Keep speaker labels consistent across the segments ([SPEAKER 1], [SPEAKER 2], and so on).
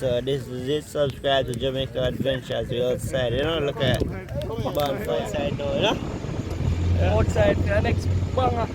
[SPEAKER 1] so this is it. Subscribe to Jamaica Adventures. We're outside, you know, look at bonfire side now, you know?
[SPEAKER 2] Outside the next banger.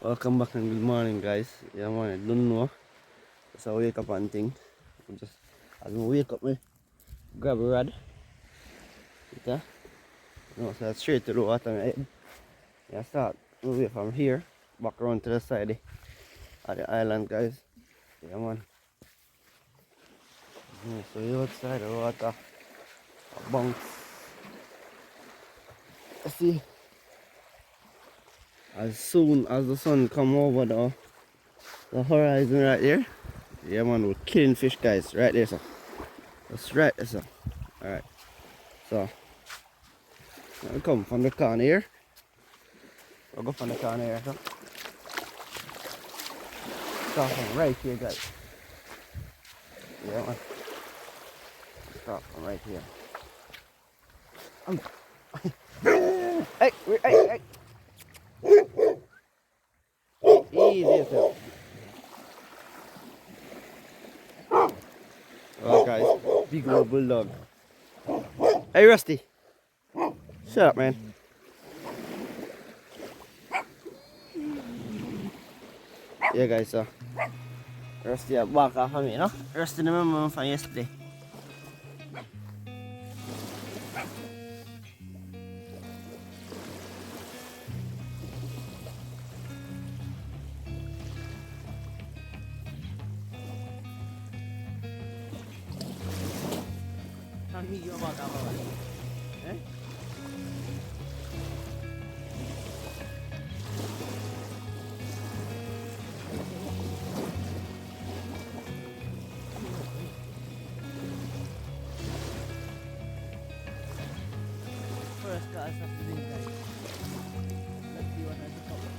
[SPEAKER 1] Welcome back and good morning, guys. Yeah, man, I don't know. It's a wake up and thing. Just as I wake up, me grab a rod. Yeah, no, so straight to the water. My head. Yeah, start away from here, back around to the side of the island, guys. Yeah, man. Yeah, so you outside the water, a bounce. You see, as soon as the sun come over the horizon right there. Yeah, man, we're killing fish, guys, right there, sir. That's right there, sir. Alright, so I'll come from the corner here. I'll go from the corner here, sir. Start from right here, guys. Yeah, man. Start from right here. Hey, hey, hey. Easy, sir. Oh, guys, big old bulldog. Hey, Rusty. Shut up, man. Yeah, guys, so Rusty back off of me, no? Rusty remember me from yesterday. Can he go back off of me? Eh? First class of the day, guys. Let's see what I can cover.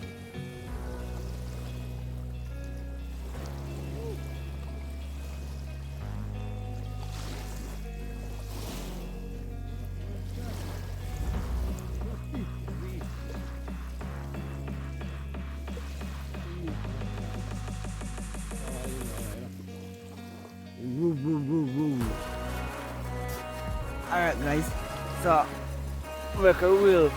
[SPEAKER 1] Alright, guys, so make a wheel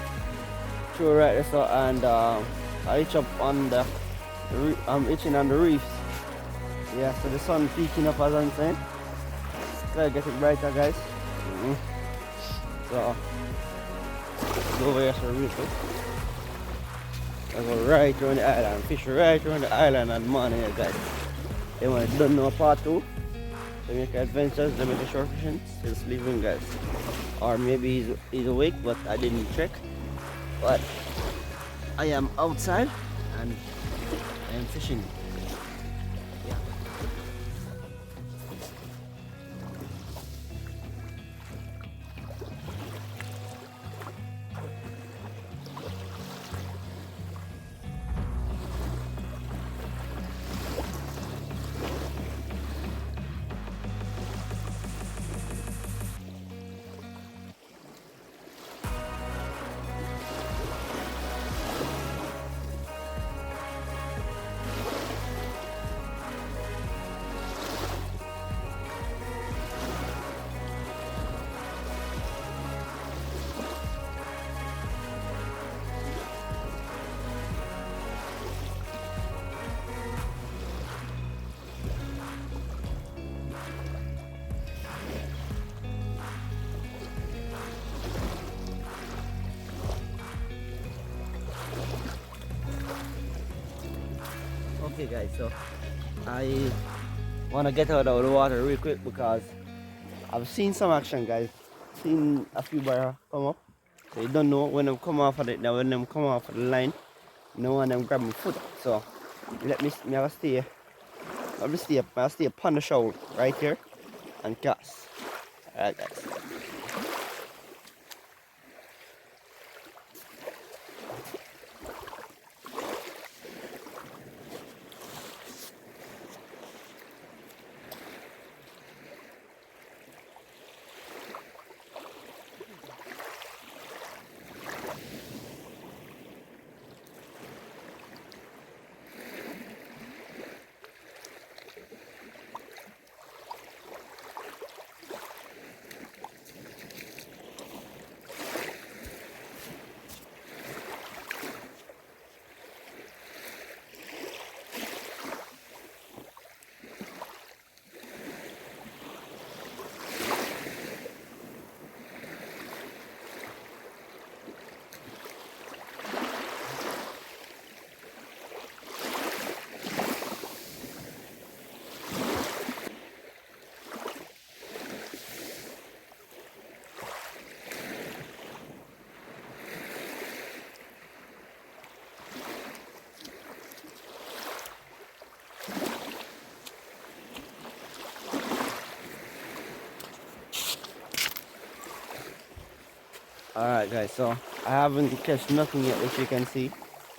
[SPEAKER 1] through right there, so, and I reach up on I'm itching on the reefs. Yeah, so the sun peeking up, as I'm saying. Sky getting brighter, guys. So go over here for real quick. I go right around the island, fish right around the island and morning here, guys. They want to don't know part 2. Jamaica Adventures, Jamaica Shore Fishing, still sleeping, guys. Or maybe he's awake, but I didn't check. But I am outside and I am fishing. Yeah. Okay guys, so I want to get out of the water real quick because I've seen some action, guys. Seen a few bar come up. So you don't know when them come off of it. Now when them come off of the line, no one them grab my foot. So let me have a stay. I'll stay upon the shoal right here and cast. Alright guys. Alright guys, so I haven't catch nothing yet, as you can see.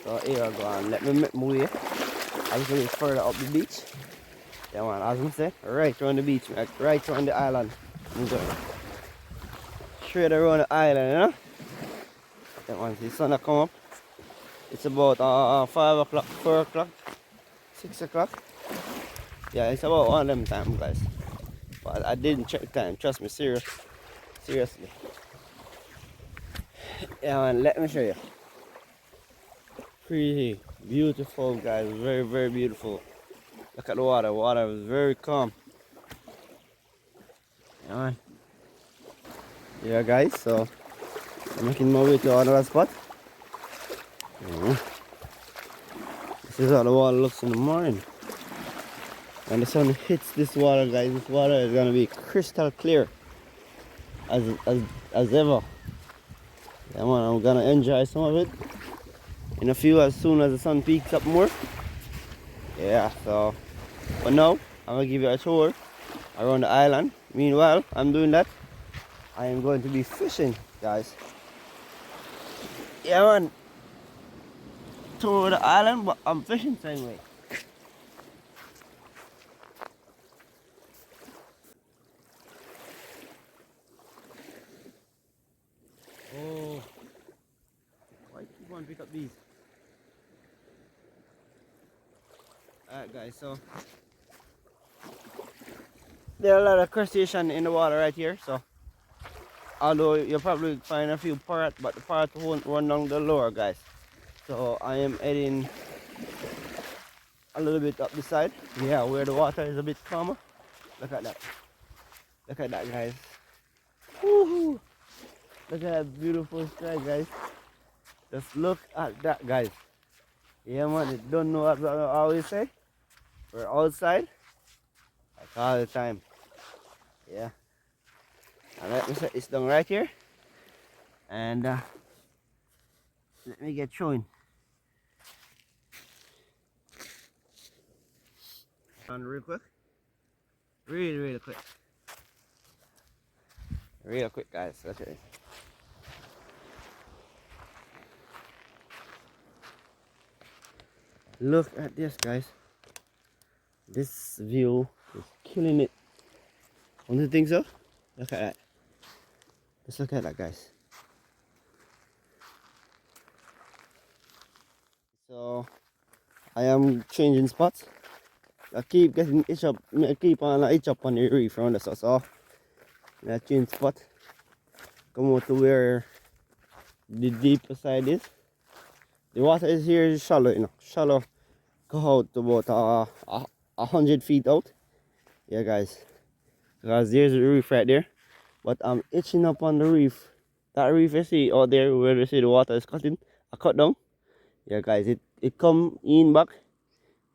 [SPEAKER 1] So here I go on. Let me make my way. I just go further up the beach. Yeah man, as I say, right around the beach, right around the island. I'm going straight around the island, you know? Yeah man, the sun will come up. It's about 5 o'clock, 4 o'clock, 6 o'clock. Yeah, it's about one of them time guys. But I didn't check time, trust me, seriously. Yeah man, let me show you. Pretty beautiful guys, very very beautiful. Look at the water is very calm. Yeah man. Yeah guys, so I'm making my way to another spot. This is how the water looks in the morning. When the sun hits this water guys, this water is gonna be crystal clear as ever. Yeah man, I'm gonna enjoy some of it in a few as soon as the sun peaks up more. Yeah, so for now I'm gonna give you a tour around the island. Meanwhile I'm doing that, I am going to be fishing guys. Yeah man, tour the island but I'm fishing same way. Oh, why keep on pick up these? Alright guys, so there are a lot of crustaceans in the water right here, so although you'll probably find a few parrot, but the parrot won't run down the lower guys. So I am heading a little bit up the side, yeah, where the water is a bit calmer. Look at that. Look at that guys. Woohoo! Look at that beautiful sky guys. Just look at that guys. Yeah man, you don't know what I always say. We're outside like all the time. Yeah. And let me set this down right here. And let me get showing. On real quick. Really quick. Real quick guys. Okay. Look at this guys. This view is killing it. Don't you think so? Look at that. Just look at that guys. So I am changing spots. I keep getting itch up. I keep on itch up on the reef around us. So I change spot. Come out to where the deeper side is. The water is here is shallow, you know. Shallow. Go out to about 100 feet out. Yeah, guys. Because there's a reef right there. But I'm itching up on the reef. That reef you see out there where you see the water is cutting. I cut down. Yeah, guys. It come in back.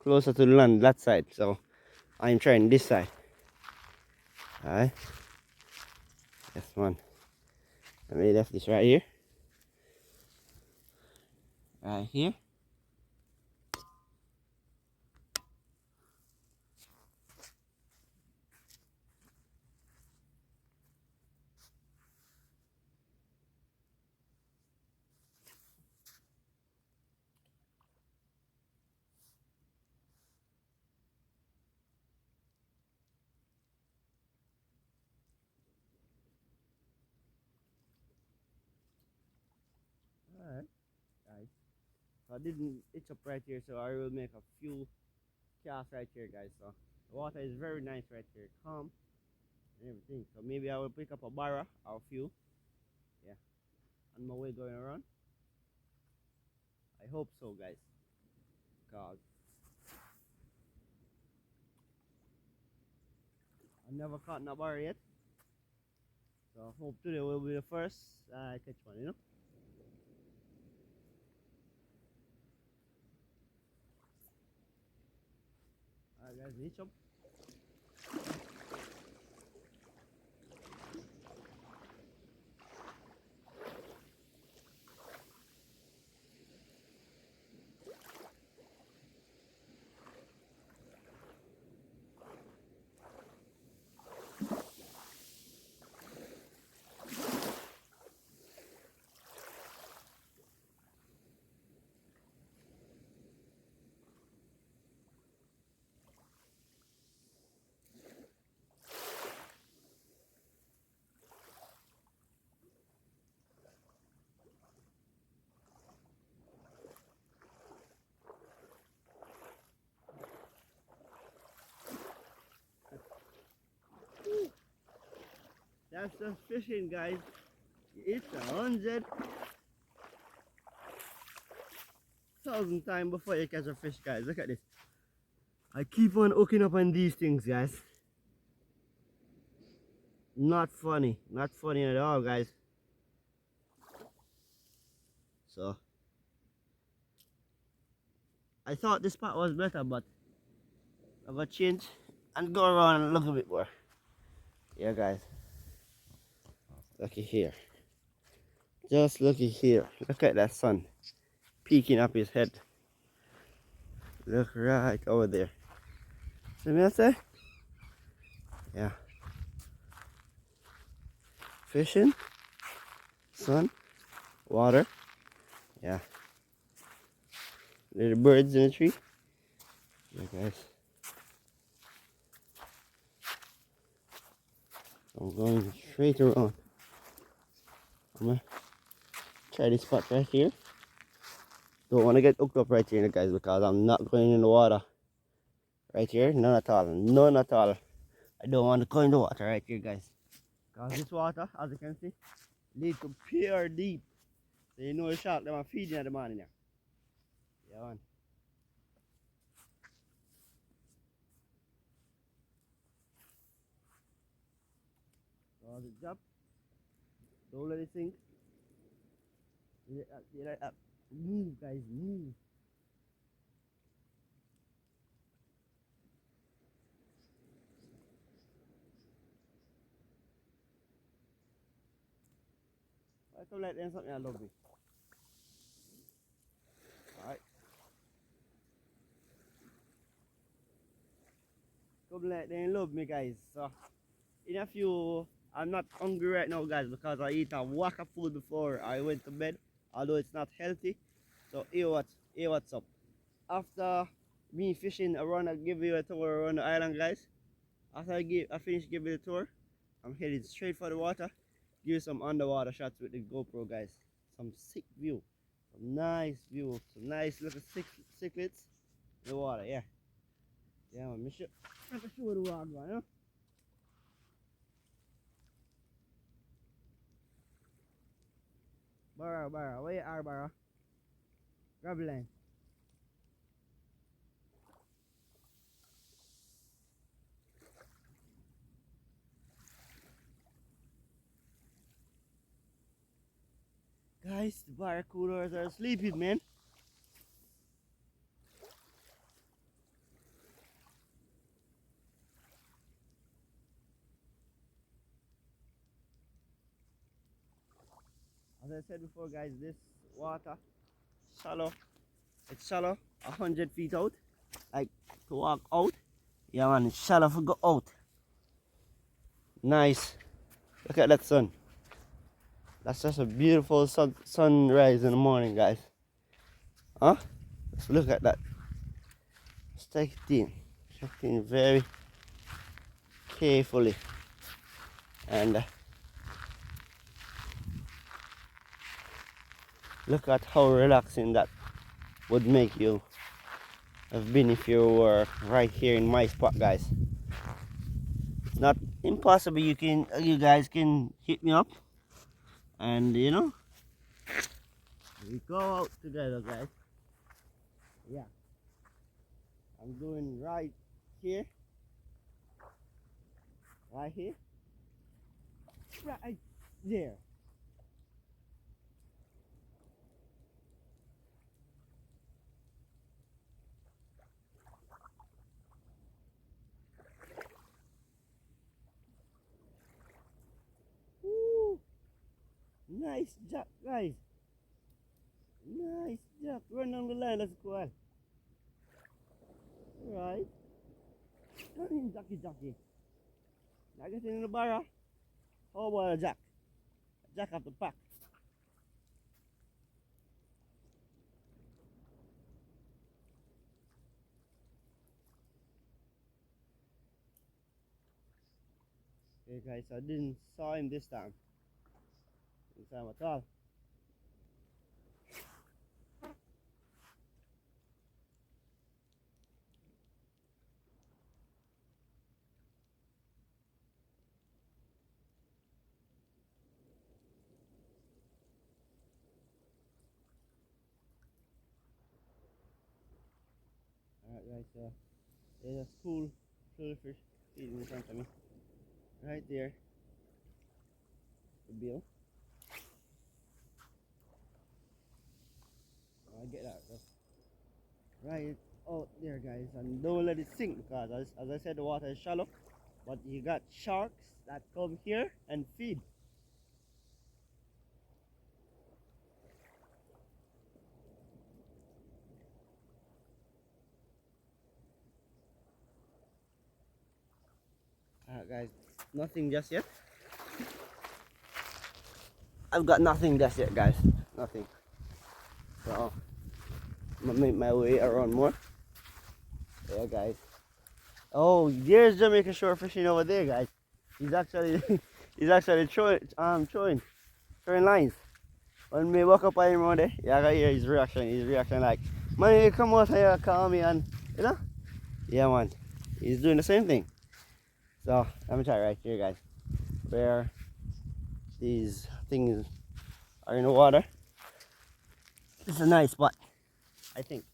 [SPEAKER 1] closer to the land, that side. So I'm trying this side. Alright. Yes, man. Let me left this right here. Right here. Alright, guys. I didn't itch up right here, so I will make a few casts right here, guys. So the water is very nice right here, calm and everything. So maybe I will pick up a barra or a few. Yeah, on my way going around. I hope so, guys. Cause I never caught a barra yet. So I hope today will be the first catch one, you know. Alright, guys, hitch up. That's just fishing, guys. It's 100,000 times before you catch a fish, guys. Look at this. I keep on hooking up on these things, guys. Not funny. Not funny at all, guys. So I thought this spot was better, but I'm gonna change and go around and look a bit more. Yeah, guys. Looky here. Just looky here. Look at that sun peeking up his head. Look right over there. See me I say? Yeah. Fishing, sun, water. Yeah. Little birds in the tree. Yeah, guys. I'm going straight around. I'm gonna try this spot right here. Don't want to get hooked up right here, guys, because I'm not going in the water right here. None at all. None at all. I don't want to go in the water right here, guys. Because this water, as you can see, leads to pure deep. So you know the shark them are feeding at the morning here. Yeah, man. So the job, don't let it sink. Let it move, guys, move. I come like them something I love me. Alright. Come like them love me, guys. So in a few, I'm not hungry right now, guys, because I eat a whack of food before I went to bed, although it's not healthy. So here what's up. After me fishing around, I give you a tour around the island, guys. After I finish giving you a tour, I'm headed straight for the water. Give you some underwater shots with the GoPro, guys. Some sick view, some nice view, some nice little cichlids in the water. Yeah, yeah, man. I'm sure the water, you know. Barra, where you are, Barra? Grab the line. Guys, the barracudas are sleeping, man. I said before, guys, this water shallow. It's shallow, 100 feet out. Like to walk out. Yeah, man, it's shallow to go out. Nice. Look at that sun. That's just a beautiful sunrise in the morning, guys. Huh? Let's look at that. Let's take it in. Check it in very carefully. And look at how relaxing that would make you have been if you were right here in my spot, guys. It's not impossible. You guys can hit me up, and you know, we go out together, guys. Yeah, I'm doing right here, right there. Woo. Nice job, guys. Nice job. Run on the line. Let's go on. Alright. Run in, Jackie. Now get in the barra. How about a jack? Jack of the pack. Okay, guys, I didn't saw him this time. This time at all. Alright, guys, there's a school fish feeding in front of me. Right there. The bill. I get that. That's right out there, guys, and don't let it sink, because as I said, the water is shallow, but you got sharks that come here and feed. Alright, guys, nothing just yet. I've got nothing just yet, guys. Nothing. So I'm gonna make my way around more. Yeah, guys. Oh, there's Jamaica shore fishing over there, guys. He's actually throwing lines. When we walk up on him around there, yeah, I can hear his reaction. His reaction like, man, you come out here, call me, and you know? Yeah, man. He's doing the same thing. So let me try right here, guys, where these things are in the water. It's a nice spot, I think.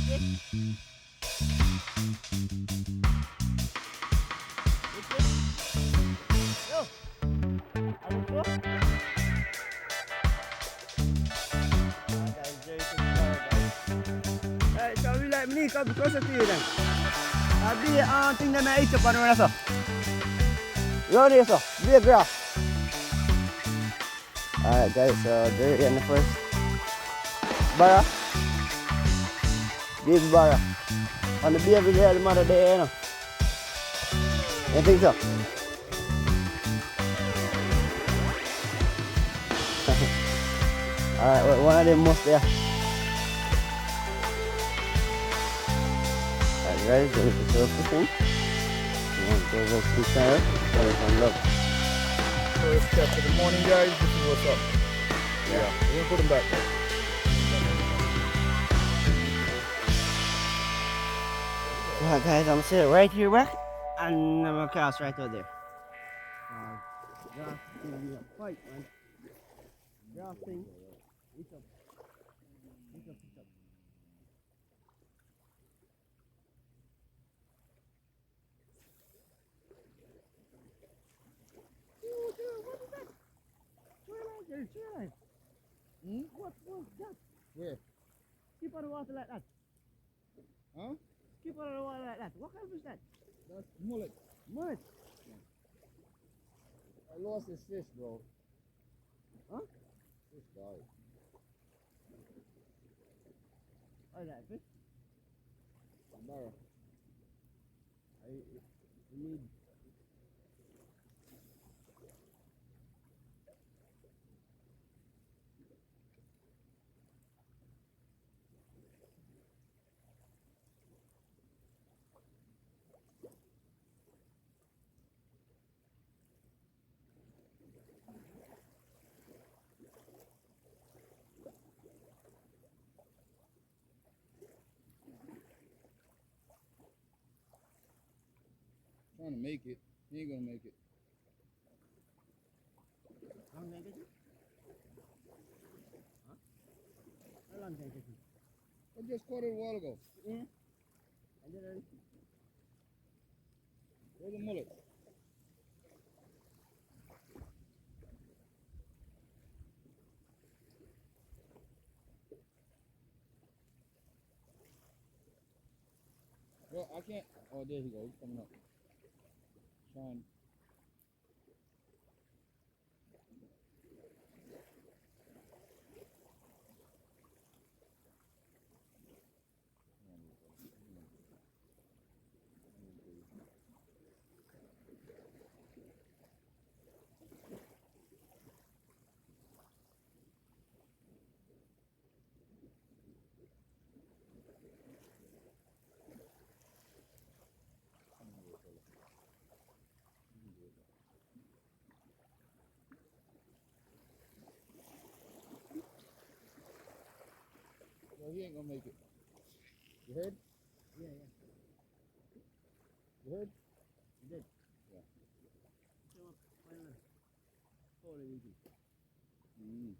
[SPEAKER 1] Alright, so we like me come closer to you then. I'll be thing that I eat up on the run so. Run here so, be a graph. Alright guys, so they're in the first barra. Big barra. On the baby there, the mother there, you know. You think so? Alright, well, one of them must there. Alright guys, this is the surface thing. You want to go to the center, so some love.
[SPEAKER 3] First step of the morning, guys. This is what's up. Yeah, we're gonna put them back.
[SPEAKER 1] Alright guys, I'm gonna sit right here back and I'm gonna cast right out there. Drafting will be a fight, man. Drafting. It's up. It's up, it's up. Oh, dude, what is that? Where? What was that?
[SPEAKER 3] Where?
[SPEAKER 1] Skip on the water like that.
[SPEAKER 3] Huh?
[SPEAKER 1] Skip on the water like that. What kind of fish that?
[SPEAKER 3] That's mullet.
[SPEAKER 1] Mullet.
[SPEAKER 3] I lost this fish, bro.
[SPEAKER 1] Huh?
[SPEAKER 3] Fish died.
[SPEAKER 1] What is that fish?
[SPEAKER 3] Barra.
[SPEAKER 1] I need.
[SPEAKER 3] Trying to make it. He ain't gonna make it.
[SPEAKER 1] How long can I get you? Huh? How long can I get you?
[SPEAKER 3] I just caught it a while ago.
[SPEAKER 1] Yeah. And then
[SPEAKER 3] Where's the mullet? Well, I can't. Oh, there he goes. He's coming up. Trying. Well, he ain't gonna make it. You heard?
[SPEAKER 1] yeah.
[SPEAKER 3] You heard?
[SPEAKER 1] You did.
[SPEAKER 3] Yeah.
[SPEAKER 1] So, final. Holy easy.
[SPEAKER 3] Mm.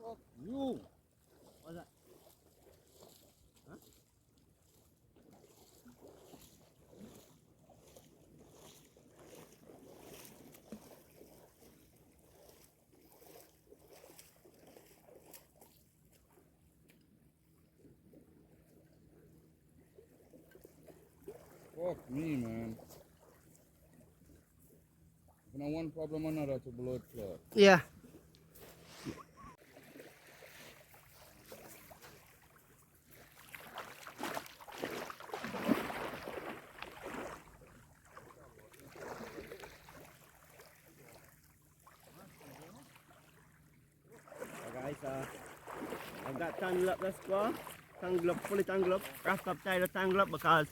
[SPEAKER 3] Fuck you.
[SPEAKER 1] What's that? Huh?
[SPEAKER 3] Fuck me, man. If I one problem another to blood clot.
[SPEAKER 1] Yeah. Guys, I've got tangled up the squaw tangle up, fully tangle up, wrap up, tie the tangle up because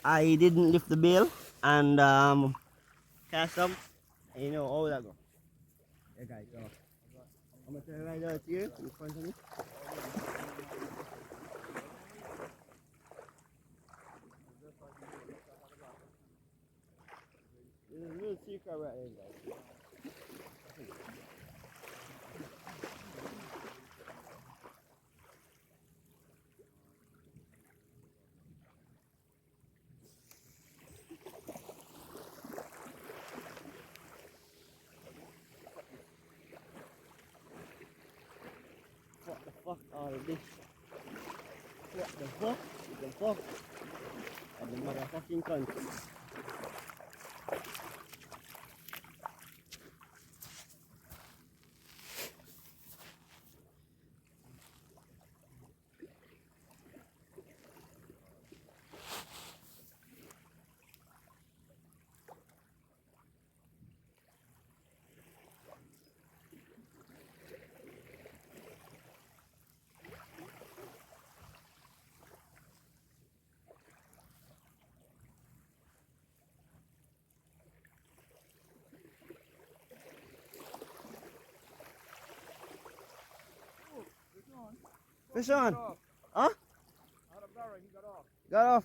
[SPEAKER 1] I didn't lift the bail and cast up. And you know how that go. Yeah guys, so I'm gonna turn right out here in front of me. There's a little secret right here guys. What the fuck all of this? What the fuck? The fuck? And the motherfucking country. Fish on? Huh?
[SPEAKER 3] Out of barrel, he got off.
[SPEAKER 1] Got off.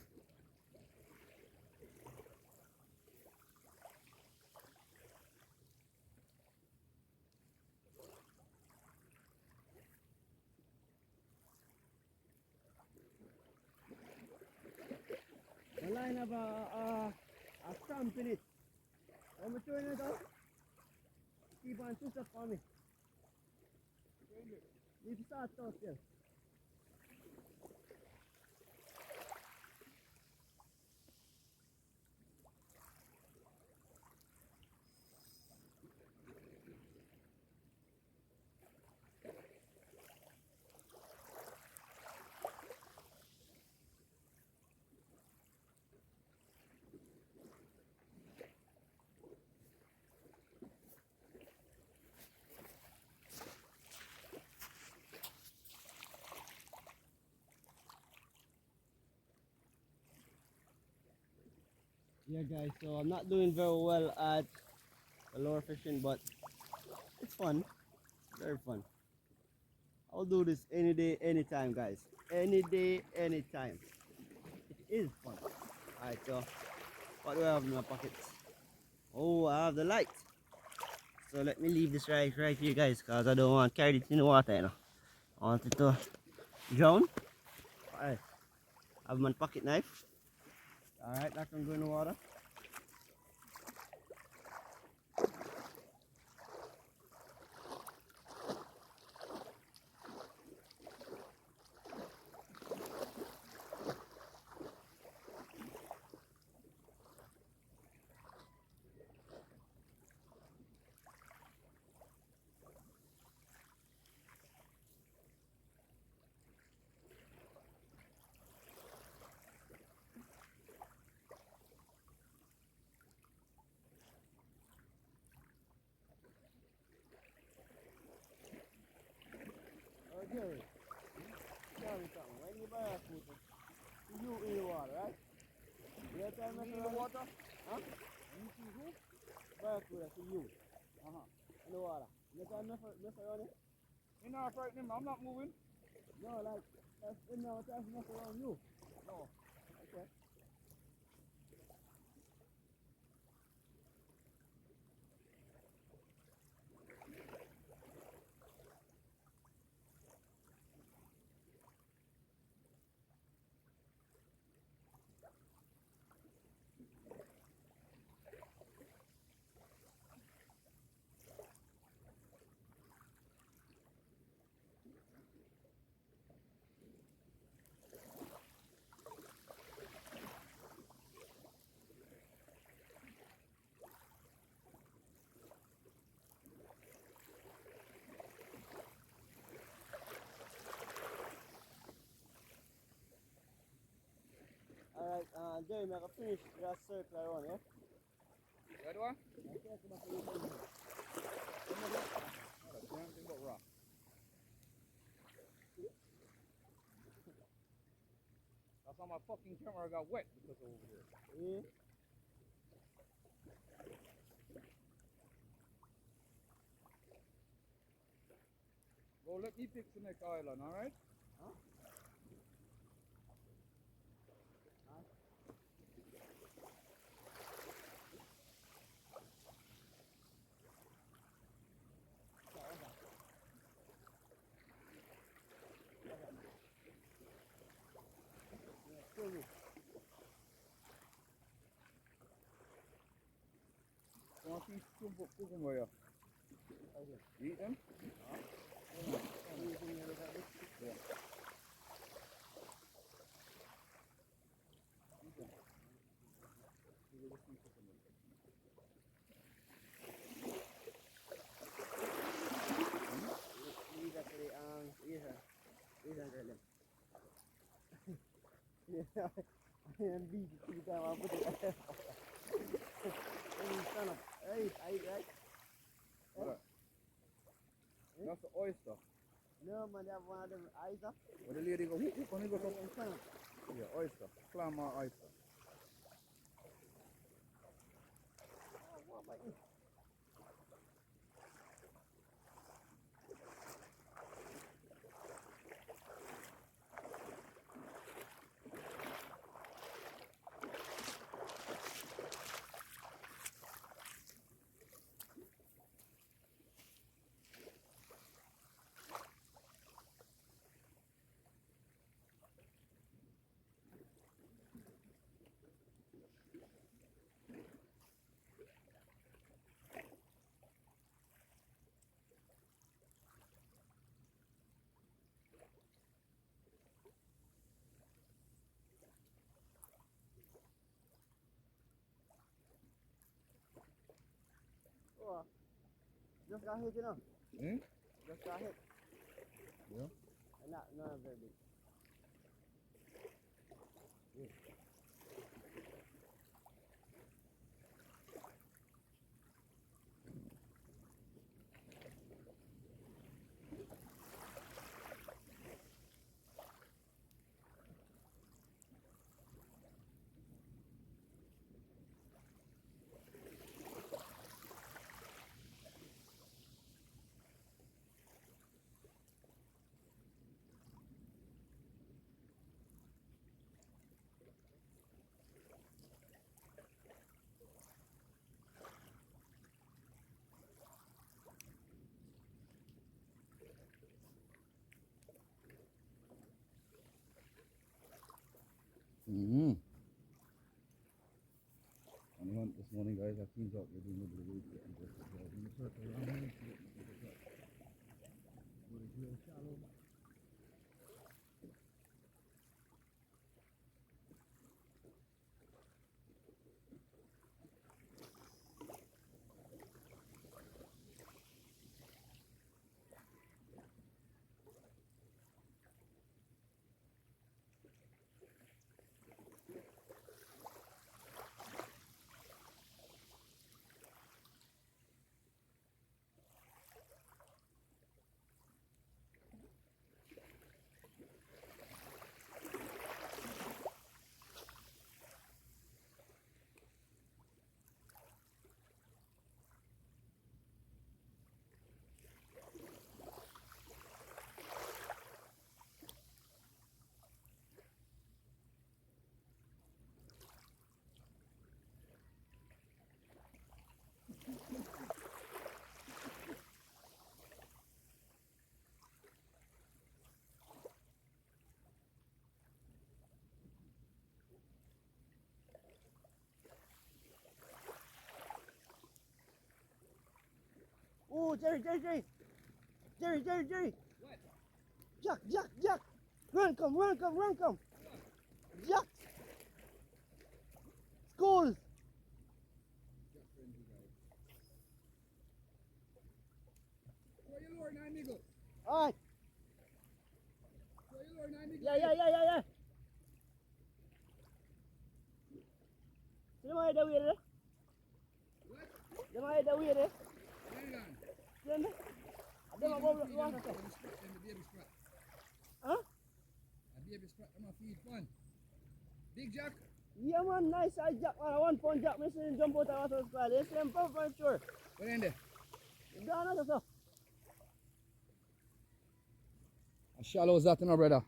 [SPEAKER 1] The line have a stamp in it. I'm turning it out. Keep on twist up for me. Need to start out there. Yeah guys, so I'm not doing very well at the lure fishing, but it's fun, very fun. I'll do this any day, anytime guys. Any day, anytime. It is fun. Alright, so what do I have in my pockets? Oh, I have the light. So let me leave this right here guys, because I don't want to carry it in the water, you know. I want it to drown. Alright, I have my pocket knife. Alright, that can go in the water. Jerry, tell me something. When you buy a scooter, you in the water, right? You have time
[SPEAKER 3] In the water?
[SPEAKER 1] Huh?
[SPEAKER 3] You see who?
[SPEAKER 1] Buy a scooter to you
[SPEAKER 3] Uh-huh.
[SPEAKER 1] in the water. You have time mess around it?
[SPEAKER 3] You're not frightening him, I'm not moving.
[SPEAKER 1] No, like, that's in the water, mess around you.
[SPEAKER 3] No.
[SPEAKER 1] Okay. Alright, Jerry, I can finish that circle around, yeah?
[SPEAKER 3] That one?
[SPEAKER 1] I can't come back to you.
[SPEAKER 3] Damn thing about rock. So my fucking camera got wet because of over here.
[SPEAKER 1] Yeah.
[SPEAKER 3] Go let me pick the next island, alright?
[SPEAKER 1] Huh?
[SPEAKER 3] Come on, please cook them here. Eat them? Yeah.
[SPEAKER 1] These actually, these are really. Yeah, and beat it every time I put it. Hey, son of, right?
[SPEAKER 3] What? That's the oyster.
[SPEAKER 1] No, man, they have one of them eyes up.
[SPEAKER 3] Where the lady go, whoop, when he goes up.
[SPEAKER 1] And son of,
[SPEAKER 3] Yeah, oyster. Clam or oyster.
[SPEAKER 1] what about you? Oh, just got hit, you know.
[SPEAKER 3] Hmm?
[SPEAKER 1] Just got hit.
[SPEAKER 3] Yeah.
[SPEAKER 1] And not very big.
[SPEAKER 3] Mm-hmm. On the hunt this morning, guys, I cleaned up. We're doing a little bit of getting this. In the circle around here. It's real shallow.
[SPEAKER 1] Oh, Jerry! Jerry!
[SPEAKER 3] What?
[SPEAKER 1] Jack! Run come! Jack! Schools!
[SPEAKER 3] Just friendly, guys. Where you lure, nine nigga?
[SPEAKER 1] Alright!
[SPEAKER 3] Where you lure, nine nigga?
[SPEAKER 1] Yeah! Sino mga dawi na?
[SPEAKER 3] What?
[SPEAKER 1] Sino mga dawi na?
[SPEAKER 3] Pelican.
[SPEAKER 1] Sino? Ada mga buwan ka to?
[SPEAKER 3] The baby sprat.
[SPEAKER 1] Huh?
[SPEAKER 3] A baby sprat, I'm a feed one. Big jack?
[SPEAKER 1] Yeah man, nice size jack, man. A 1 pound jack, me see him jump out of water squad. You see him pump for sure.
[SPEAKER 3] Where in there?
[SPEAKER 1] Down out of so.
[SPEAKER 3] How shallow is that, you know, brother?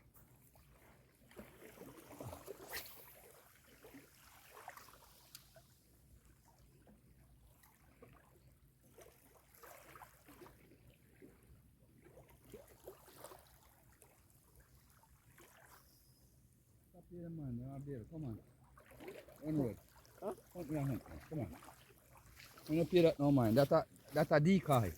[SPEAKER 3] Stop here, man. You're not there. Come on. One road.
[SPEAKER 1] Huh?
[SPEAKER 3] Hunt me a hunt. Come on. I'm not pay that no mind. That's a decoy.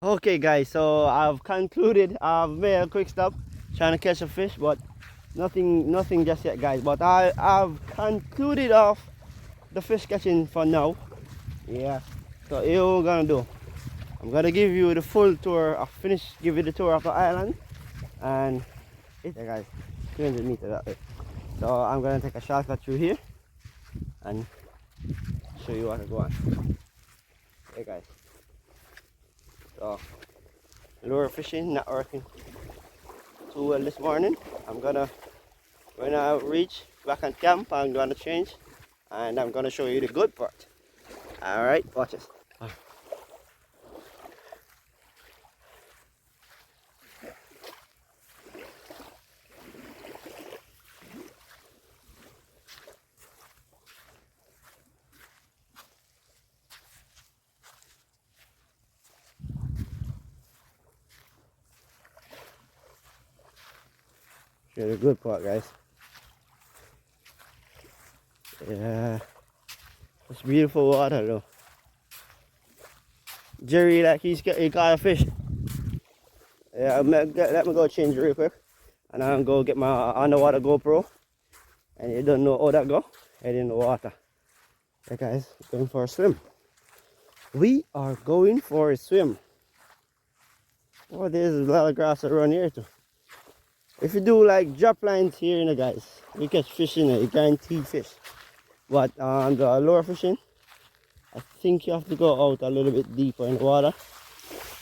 [SPEAKER 1] Okay guys, so I've concluded. I've made a quick stop trying to catch a fish, but nothing just yet guys. But I've concluded off the fish catching for now. Yeah, so here we're gonna do. I'm gonna give you the full tour. I'll give you the tour of the island, and yeah guys, 300 meters that way. So I'm gonna take a shortcut through here and show you what to go on. Hey guys, so lure fishing not working too well this morning. When I reach back on camp, I'm gonna change and I'm gonna show you the good part. All right, watch this. Show you the good part, guys. Yeah, it's beautiful water though. Jerry, like he caught a fish. Yeah, let me go change real quick, and I'm go get my underwater GoPro. And you don't know how that go? Head in the water. Hey guys, going for a swim. We are going for a swim. Oh, there's a lot of grass around here too. If you do like drop lines here, you know, guys, you catch fish in it. You guaranteed fish. But on the lure fishing, I think you have to go out a little bit deeper in the water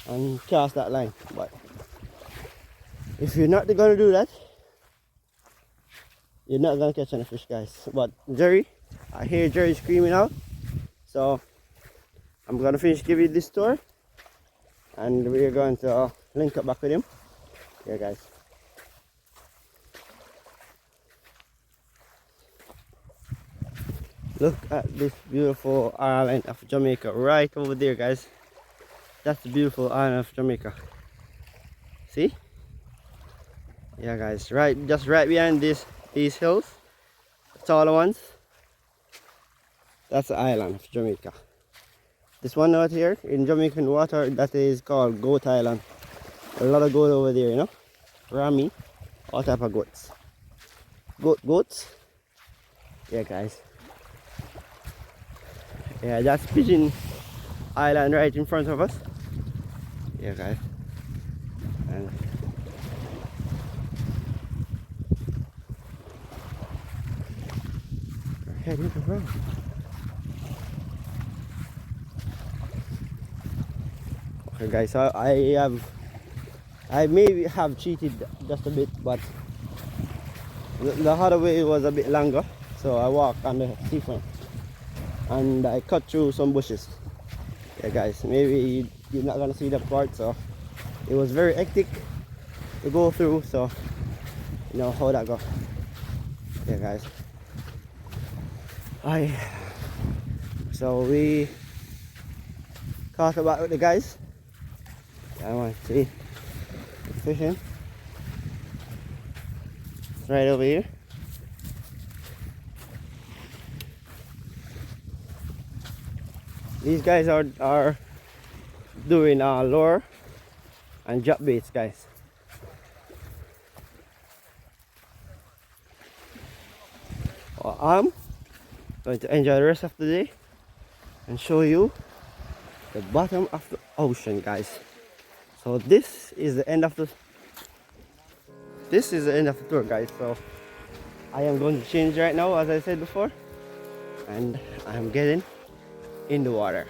[SPEAKER 1] and cast that line. But if you're not gonna do that, you're not gonna catch any fish, guys. But Jerry, I hear Jerry screaming out, so I'm gonna give you this tour, and we're going to link up back with him. Yeah, guys. Look at this beautiful island of Jamaica right over there, guys. That's the beautiful island of Jamaica. See? Yeah, guys, just right behind these hills, the taller ones. That's the island of Jamaica. This one out here in Jamaican water, that is called Goat Island. A lot of goat over there, you know. Rami, all type of goats. Goats. Yeah, guys. Yeah, that's Pigeon Island right in front of us. Yeah, guys. And we're heading around. Okay guys, so I maybe have cheated just a bit, but the other way was a bit longer, so I walked on the seafront and I cut through some bushes. Yeah guys, maybe you're not gonna see that part, so it was very hectic to go through, so you know how that go. Yeah guys, so we caught about with the guys. I want to see fishing. It's right over here. These guys are doing lure and drop baits, guys. Well, I'm going to enjoy the rest of the day and show you the bottom of the ocean, guys. So this is the end of the tour, guys. So I am going to change right now, as I said before, and I am getting in the water.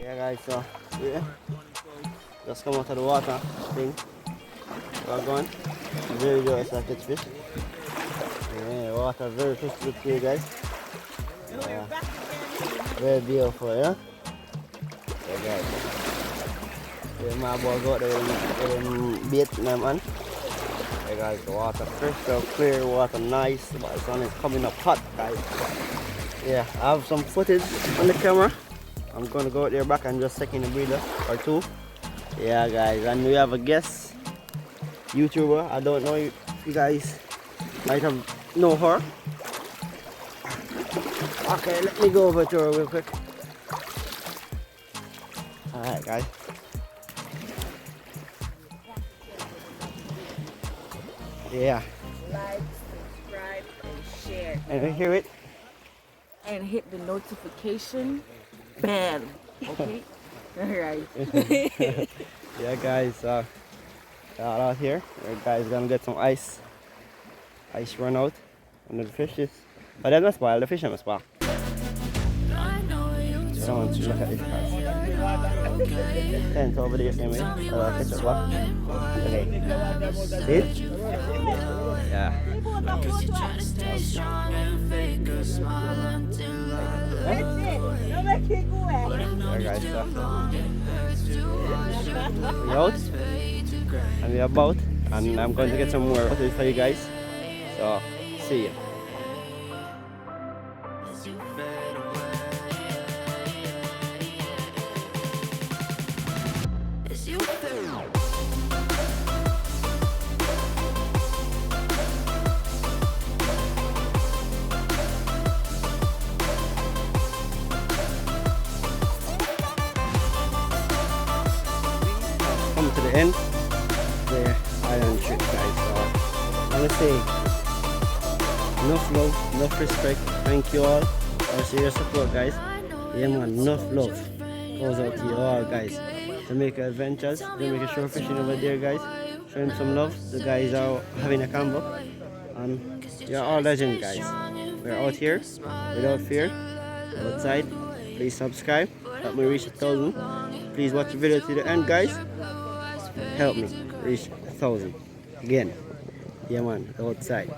[SPEAKER 1] Yeah guys, so yeah, just come out of the water thing. We're going. Very joyous to catch fish. Yeah, water very crystal clear guys. Yeah. Very beautiful, yeah? Yeah guys. Yeah, my boy got the bait man. Yeah guys, the water crystal clear, water nice, but the sun is coming up hot guys. Yeah, I have some footage on the camera. I'm gonna go out there back and just second a breeder or two. Yeah guys, and we have a guest YouTuber. I don't know if you guys might have know her. Okay, let me go over to her real quick. Alright guys. Yeah.
[SPEAKER 4] Like, subscribe, and share.
[SPEAKER 1] And you hear it?
[SPEAKER 4] And hit the notification bell. Okay? Alright.
[SPEAKER 1] Yeah guys, out here. You guys gonna get some ice. Ice run out under the fishes. But they're not spoiled, the fish are not spoiled. I want to look at this guys. Tent over there, same way. Catch up block. Okay. See it? Yeah. There guys, we out and we're about, and I'm going to get some more footage for you guys. So, see you. Come to the end, the island trip guys. So I want to say enough love, enough respect, thank you all for your support guys. Yeah man, enough love goes out to you all guys. Jamaica Adventures, Jamaica Shore Fishing over there guys, showing some love. The guys are having a combo and you're all legend guys. We're out here without fear, outside. Please subscribe, help me reach 1,000. Please watch the video to the end guys. Help me reach 1,000 again. Yeah man, outside.